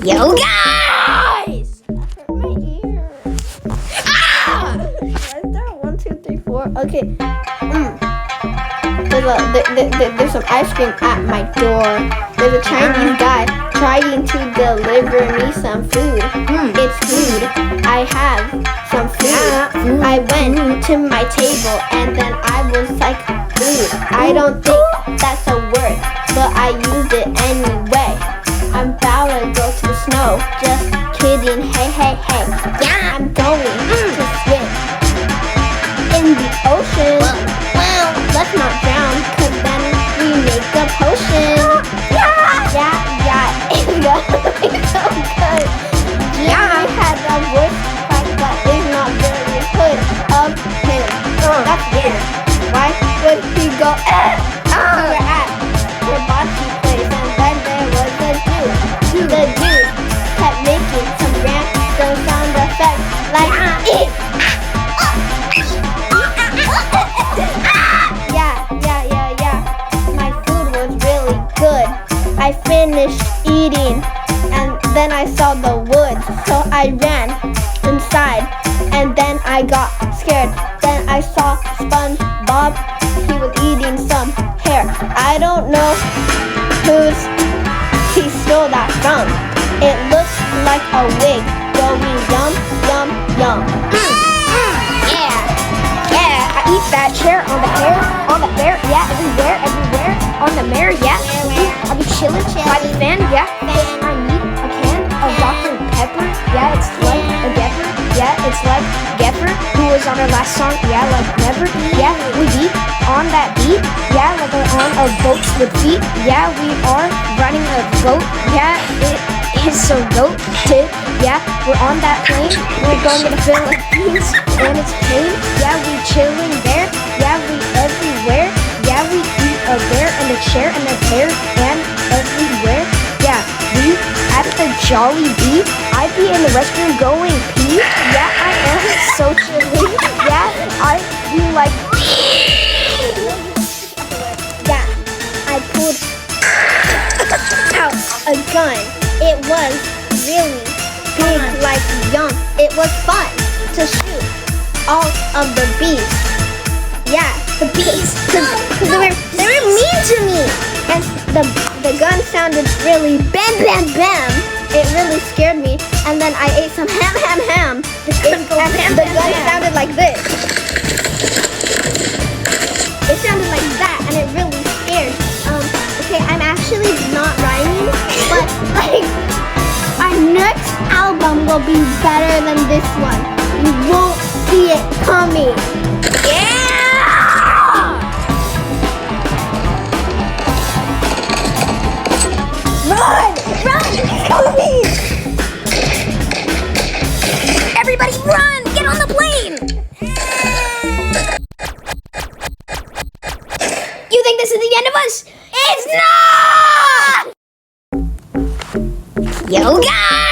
Yo guys! That hurt my ear. Ah! Why is there 1, 2, 3, 4? Okay. There's some ice cream at my door. There's a Chinese guy trying to deliver me some food. It's food. I have some food. I went to my table and then I was like, food. I don't think that's a word, but I used it anyway. I'm about to go to the snow. Just kidding. Hey, hey, hey. Yeah, I'm going to swim in the ocean. Let's not drown, cause then we make a potion. Yeah, it's gonna be so good. Jimmy had a voice crack, but it's not very good of him. That's weird. Why would he go, we're at hibachi place, and then there was a dude. The dude kept making some random sound effects, like, I finished eating and then I saw the woods, so I ran inside and then I got scared. Then I saw SpongeBob, he was eating some hair. I don't know whose he stole that from. It looks like a wig going yum, yum, yum. Yeah, I eat that chair on the hair, on the bear, yeah, everywhere, on the mirror, yeah. I'll be chillin' by the fan, yeah. I need a can of Dr. Pepper, yeah. It's like a Gepper, yeah. It's like Gepper, who was on our last song, yeah. Like never, yeah. We beat on that beat, yeah. Like we're on a boat with feet, yeah. We are riding a boat, yeah. It is so goated, yeah. We're on that plane, we're going to the Philippines, and it's plain, yeah. We chillin' there, yeah. We everywhere, yeah. We eat a bear and a chair and a pear and everywhere. Yeah, we at the Jolly Bee. I be in the restroom going pee. Yeah, I am so chilly. Yeah, I be like. Yeah, I pulled out a gun. It was really big, like yum. It was fun to shoot all of the bees. Yeah, the bees. They were mean to me. And the gun sounded really bam, bam, bam. It really scared me. And then I ate some ham. The gun sounded like this. It sounded like that, and it really scared. Okay, I'm actually not rhyming, but like, our next album will be better than this one. You won't see it coming. Yeah! Run! Coming! Everybody run! Get on the plane! You think this is the end of us? It's not! Yo guys!